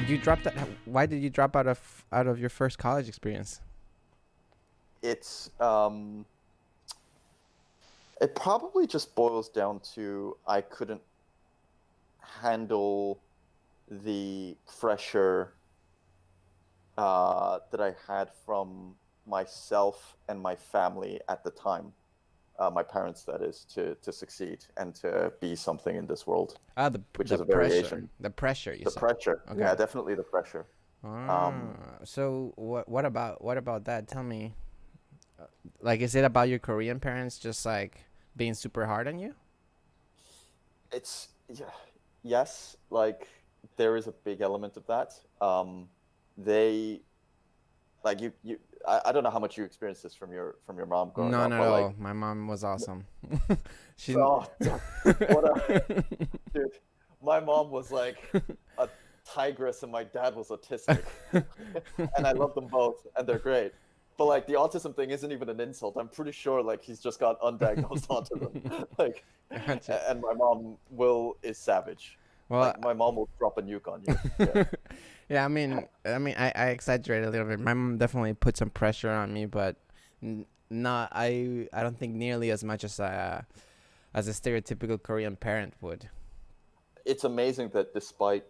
You dropped that. Why did you drop out of your first college experience? It's it probably just boils down to I couldn't handle the pressure that I had from myself and my family at the time, my parents, that is, to succeed and to be something in this world, Ah, the which the is a pressure. variation. The pressure. You The said. pressure, Okay. yeah, definitely the pressure. Um, So what about that? Tell me. Like, is it about your Korean parents just like being super hard on you? it's yeah, yes, like there is a big element of that. They like you. I don't know how much you experienced this from your mom growing None up, at but like, all. My mom was awesome. She. oh, what a dude. My mom was like a tigress, and my dad was autistic, and I love them both, and they're great. But like the autism thing isn't even an insult. I'm pretty sure like he's just got undiagnosed autism. Like, Gotcha. and my mom will is savage. Well, Like my mom will drop a nuke on you. Yeah. yeah. I exaggerate a little bit. My mom definitely put some pressure on me, but not. I don't think nearly as much as a stereotypical Korean parent would. It's amazing that despite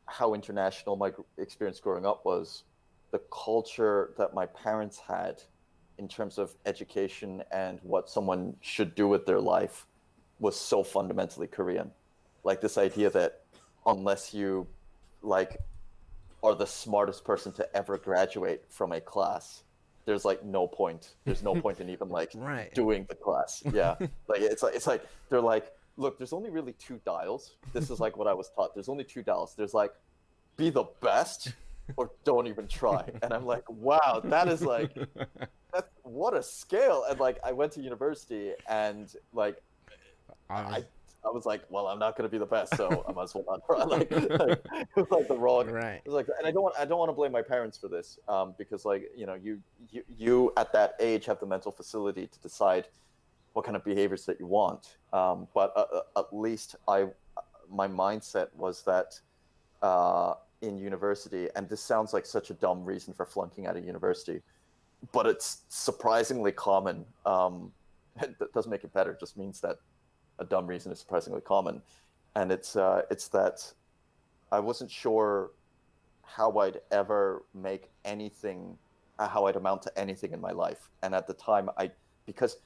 how international my experience growing up was, the culture that my parents had in terms of education and what someone should do with their life was so fundamentally Korean. Like this idea that unless you like are the smartest person to ever graduate from a class, there's like no point. There's no point in even like Right. doing the class. Yeah. Like it's like they're like, look, there's only really two dials. This is like what I was taught. There's only two dials. There's like be the best or don't even try. And I'm like, wow, that is like that's what a scale. And like I went to university and like Um, I I was like, well, I'm not gonna be the best, so I might as well not try. Like it was like the wrong. right. It was like, and I don't want to blame my parents for this, because like you at that age have the mental facility to decide what kind of behaviors that you want. But at least my mindset was that in university, and this sounds like such a dumb reason for flunking out of university, but it's surprisingly common. It doesn't make it better; it just means that a dumb reason is surprisingly common, and it's that I wasn't sure how I'd ever make anything, how I'd amount to anything in my life, and at the time, because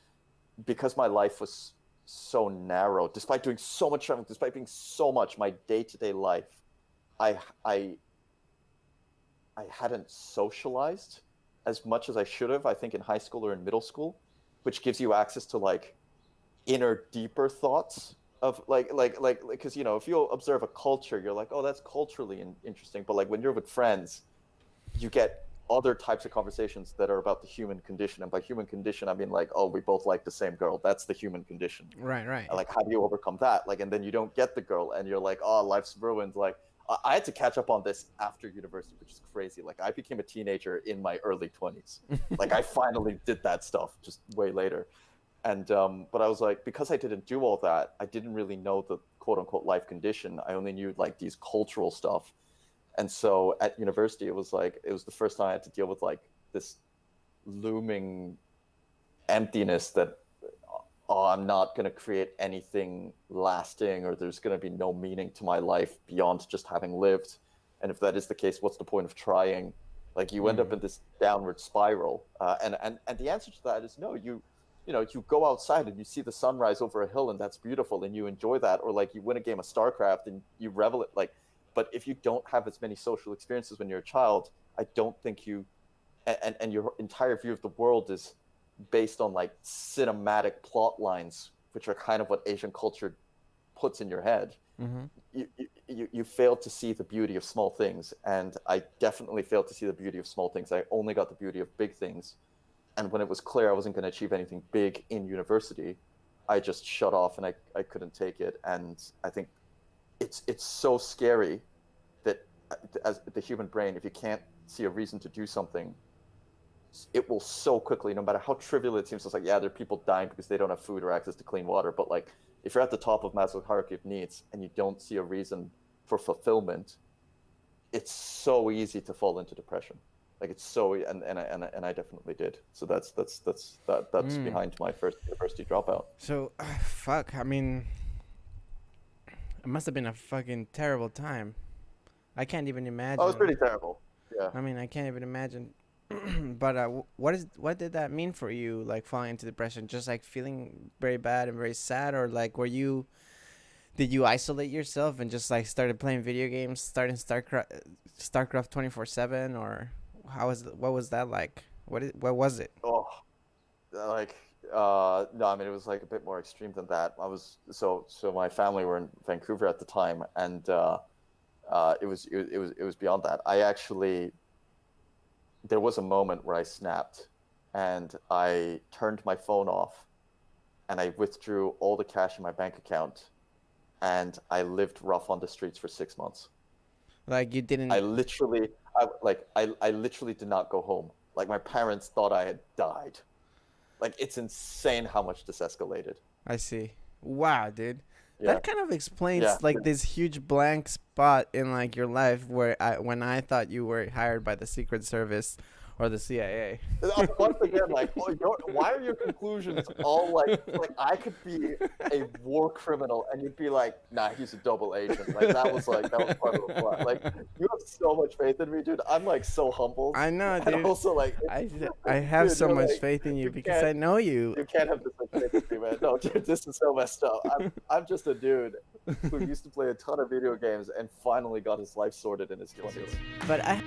because my life was so narrow, despite doing so much traveling, despite being so much my day to day life, I I I hadn't socialized as much as I should have. I think in high school or in middle school, which gives you access to like inner deeper thoughts of like because if you observe a culture you're like, oh, that's culturally interesting, but like when you're with friends you get other types of conversations that are about the human condition, and by human condition I mean like, oh, we both like the same girl, that's the human condition. Right. Right. And like, how do you overcome that? Like, and then you don't get the girl and you're like, oh, life's ruined. Like I had to catch up on this after university, which is crazy. Like I became a teenager in my early 20s. Like I finally did that stuff just way later. And but I was like, because I didn't do all that, I didn't really know the quote unquote life condition. I only knew like these cultural stuff. And so at university it was like it was the first time I had to deal with like this looming emptiness that, oh, I'm not going to create anything lasting, or there's going to be no meaning to my life beyond just having lived. And if that is the case, what's the point of trying? Like you end up Mm. in this downward spiral. And the answer to that is no. You go outside and you see the sunrise over a hill, and that's beautiful, and you enjoy that. Or like you win a game of StarCraft and you revel it. Like, but if you don't have as many social experiences when you're a child, I don't think you, and your entire view of the world is based on like cinematic plot lines, which are kind of what Asian culture puts in your head. Mm-hmm. You fail to see the beauty of small things, and I definitely failed to see the beauty of small things. I only got the beauty of big things, and when it was clear I wasn't going to achieve anything big in university, I just shut off, and I couldn't take it. And I think it's so scary that as the human brain, if you can't see a reason to do something, it will so quickly, no matter how trivial it seems. It's like, yeah, there are people dying because they don't have food or access to clean water, but like if you're at the top of Maslow's hierarchy of needs and you don't see a reason for fulfillment, it's so easy to fall into depression. Like it's so, and I definitely did. So that's Mm. behind my first university dropout. So, fuck. I mean, it must have been a fucking terrible time. I can't even Oh, it was imagine. pretty terrible. Yeah. I mean, I can't even imagine. But what did that mean for you? Like falling into depression, just like feeling very bad and very sad, or like did you isolate yourself and just like started playing video games, starting Starcraft 24/7, or what was that like? What was it? Oh, like no, I mean it was like a bit more extreme than that. I was so my family were in Vancouver at the time, and it was beyond that. I actually there was a moment where I snapped, and I turned my phone off, and I withdrew all the cash in my bank account, and I lived rough on the streets for 6 months. Like you I didn't. literally, I literally did not go home. Like my parents thought I had died. Like it's insane how much this escalated. I see. Wow, dude. Yeah, That kind of yeah. explains like this huge blank spot in like your life when I thought you were hired by the Secret Service or the CIA. Once again, like, oh, why are your conclusions all like I could be a war criminal and you'd be like, nah, he's a double agent. Like that was part of the plot. Like you have so much faith in me, dude. I'm like so humbled, I know, and dude. also like, I have dude, so you're much like, faith in you you because I can't know you. you can't have this much faith in me, man. No, dude, this is so messed up. I'm just a dude who used to play a ton of video games and finally got his life sorted in his 20s. But I